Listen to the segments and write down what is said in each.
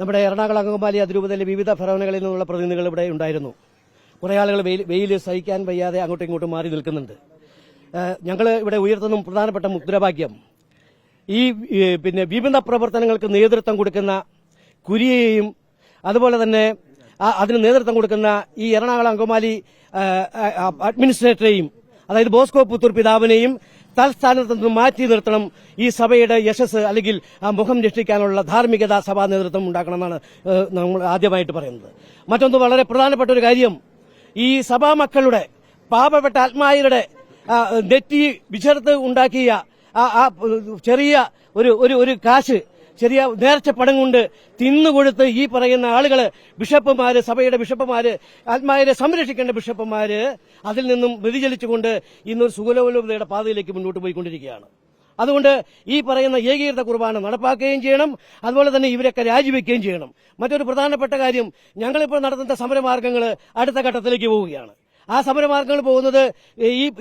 നമ്മുടെ എറണാകുളം അങ്കമാലി അതിരൂപതയിലെ വിവിധ ഭവനങ്ങളിൽ നിന്നുള്ള പ്രതിനിധികൾ ഇവിടെ ഉണ്ടായിരുന്നു. കുറേ ആളുകൾ വെയിൽ സഹിക്കാൻ വയ്യാതെ അങ്ങോട്ടും ഇങ്ങോട്ടും മാറി നിൽക്കുന്നുണ്ട്. ഞങ്ങൾ ഇവിടെ ഉയർത്തുന്ന പ്രധാനപ്പെട്ട മുദ്രാവാക്യം ഈ വിഭിന്ന പ്രവർത്തനങ്ങൾക്ക് നേതൃത്വം കൊടുക്കുന്ന കുരിയെയും അതുപോലെ തന്നെ അതിന് നേതൃത്വം കൊടുക്കുന്ന ഈ എറണാകുളം അങ്കമാലി അഡ്മിനിസ്ട്രേറ്ററെയും, അതായത് ബോസ്കോ പുത്തൂർ പിതാവിനെയും തൽസ്ഥാനത്ത് നിന്ന് മാറ്റി നിർത്തണം. ഈ സഭയുടെ യശസ് അല്ലെങ്കിൽ ആ മുഖം രക്ഷിക്കാനുള്ള ധാർമ്മികത സഭാ നേതൃത്വം ഉണ്ടാക്കണമെന്നാണ് നമ്മൾ ആദ്യമായിട്ട് പറയുന്നത്. മറ്റൊന്ന് വളരെ പ്രധാനപ്പെട്ട ഒരു കാര്യം, ഈ സഭാ മക്കളുടെ പാവപ്പെട്ട ആത്മായരുടെ നെറ്റി വിചേർത്ത് ഉണ്ടാക്കിയ ആ ചെറിയ ഒരു കാശ് ചെറിയ നേർച്ച പണം കൊണ്ട് തിന്നുകൊടുത്ത് ഈ പറയുന്ന ആളുകള് ബിഷപ്പുമാര്, സഭയുടെ ബിഷപ്പുമാര്, ആത്മാരെ സംരക്ഷിക്കേണ്ട ബിഷപ്പുമാര് അതിൽ നിന്നും വ്യതിചലിച്ചുകൊണ്ട് ഇന്നൊരു സുഗലോലതയുടെ പാതയിലേക്ക് മുന്നോട്ട് പോയിക്കൊണ്ടിരിക്കുകയാണ്. അതുകൊണ്ട് ഈ പറയുന്ന ഏകീകൃത കുർബാന നടപ്പാക്കുകയും ചെയ്യണം. അതുപോലെ തന്നെ ഇവരൊക്കെ രാജിവെക്കുകയും ചെയ്യണം. മറ്റൊരു പ്രധാനപ്പെട്ട കാര്യം, ഞങ്ങളിപ്പോൾ നടത്തുന്ന സമരമാർഗങ്ങൾ അടുത്ത ഘട്ടത്തിലേക്ക് പോവുകയാണ്. ആ സമരമാർഗങ്ങൾ പോകുന്നത്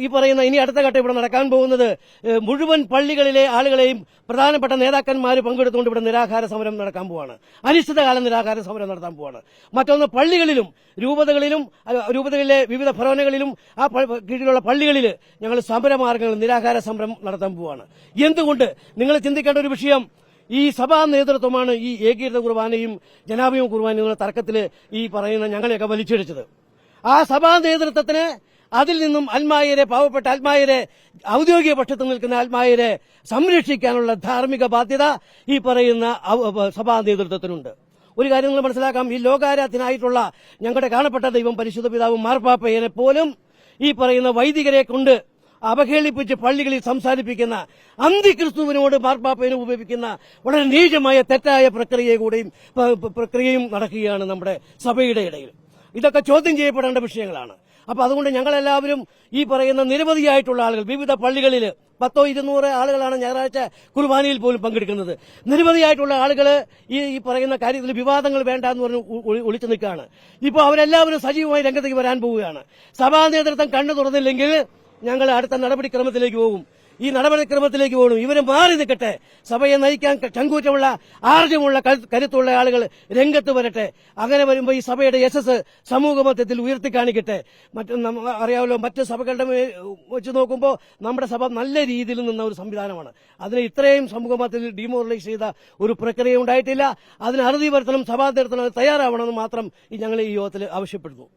ഈ പറയുന്ന ഇനി അടുത്ത ഘട്ടം ഇവിടെ നടക്കാൻ പോകുന്നത് മുഴുവൻ പള്ളികളിലെ ആളുകളെയും പ്രധാനപ്പെട്ട നേതാക്കന്മാർ പങ്കെടുത്തുകൊണ്ട് ഇവിടെ നിരാഹാര സമരം നടക്കാൻ പോവാണ്. അനിശ്ചിതകാലം നിരാഹാര സമരം നടത്താൻ പോവാണ്. മറ്റൊന്ന് പള്ളികളിലും രൂപതകളിലെ വിവിധ ഭവനങ്ങളിലും ആ കീഴിലുള്ള പള്ളികളിൽ ഞങ്ങൾ സമരമാർഗങ്ങൾ നിരാഹാര സമരം നടത്താൻ പോവാണ്. എന്തുകൊണ്ട് നിങ്ങൾ ചിന്തിക്കേണ്ട ഒരു വിഷയം, ഈ സഭാ നേതൃത്വമാണ് ഈ ഏകീകൃത കുർബാനയും ജനാഭിമ കുർബാനയും എന്നുള്ള തർക്കത്തിൽ ഈ പറയുന്ന ഞങ്ങളെയൊക്കെ വലിച്ചിഴച്ചത്. ആ സഭാ നേതൃത്വത്തിന് അതിൽ നിന്നും ആത്മായരെ, പാവപ്പെട്ട ആത്മായരെ, ഔദ്യോഗിക പക്ഷത്ത് നിൽക്കുന്ന ആത്മായരെ സംരക്ഷിക്കാനുള്ള ധാർമ്മിക ബാധ്യത ഈ പറയുന്ന സഭാ നേതൃത്വത്തിനുണ്ട്. ഒരു കാര്യം നിങ്ങൾ മനസ്സിലാക്കാം, ഈ ലോകാരാധ്യനായിട്ടുള്ള ഞങ്ങളുടെ കാണപ്പെട്ട ദൈവം പരിശുദ്ധ പിതാവും മാർപ്പാപ്പയെ പോലും ഈ പറയുന്ന വൈദികരെ കൊണ്ട് അവഹേളിപ്പിച്ച് പള്ളികളിൽ സംസാരിപ്പിക്കുന്ന അന്തിക്രിസ്തുവിനോട് മാർപ്പാപ്പയെ ഉപയോഗിക്കുന്ന വളരെ നീചമായ തെറ്റായ പ്രക്രിയയും നടക്കുകയാണ് നമ്മുടെ സഭയുടെ ഇടയിൽ. ഇതൊക്കെ ചോദ്യം ചെയ്യപ്പെടേണ്ട വിഷയങ്ങളാണ്. അപ്പൊ അതുകൊണ്ട് ഞങ്ങളെല്ലാവരും ഈ പറയുന്ന നിരവധിയായിട്ടുള്ള ആളുകൾ വിവിധ പള്ളികളിൽ 100-200 ആളുകളാണ് ഞായറാഴ്ച കുർബാനയിൽ പോലും പങ്കെടുക്കുന്നത്. നിരവധിയായിട്ടുള്ള ആളുകൾ ഈ പറയുന്ന കാര്യത്തിൽ വിവാദങ്ങൾ വേണ്ട എന്ന് പറഞ്ഞ് ഒളിച്ചു നിൽക്കുകയാണ്. ഇപ്പോൾ അവരെല്ലാവരും സജീവമായി രംഗത്തേക്ക് വരാൻ പോവുകയാണ്. സഭാ നേതൃത്വം കണ്ണു തുറന്നില്ലെങ്കിൽ ഞങ്ങൾ അടുത്ത നടപടിക്രമത്തിലേക്ക് പോകും. ഈ നടപടിക്രമത്തിലേക്ക് പോകണം. ഇവര് മാറി നിൽക്കട്ടെ. സഭയെ നയിക്കാൻ ചങ്കൂറ്റമുള്ള, ആർജമുള്ള, കരുത്തുള്ള ആളുകൾ രംഗത്ത് വരട്ടെ. അങ്ങനെ വരുമ്പോൾ ഈ സഭയുടെ യശസ് സമൂഹ മധ്യത്തിൽ ഉയർത്തിക്കാണിക്കട്ടെ. അറിയാമല്ലോ, മറ്റ് സഭകളുടെ വെച്ച് നോക്കുമ്പോൾ നമ്മുടെ സഭ നല്ല രീതിയിൽ നിന്ന ഒരു സംവിധാനമാണ്. അതിനെ ഇത്രയും സമൂഹ മധ്യത്തിൽ ഡിമോറലൈസ് ചെയ്ത ഒരു പ്രക്രിയ ഉണ്ടായിട്ടില്ല. അതിന് അറുതി വരുത്തണം, സഭാ നേതൃത്വം തയ്യാറാവണമെന്ന് മാത്രം ഞങ്ങൾ ഈ യോഗത്തിൽ ആവശ്യപ്പെടുന്നു.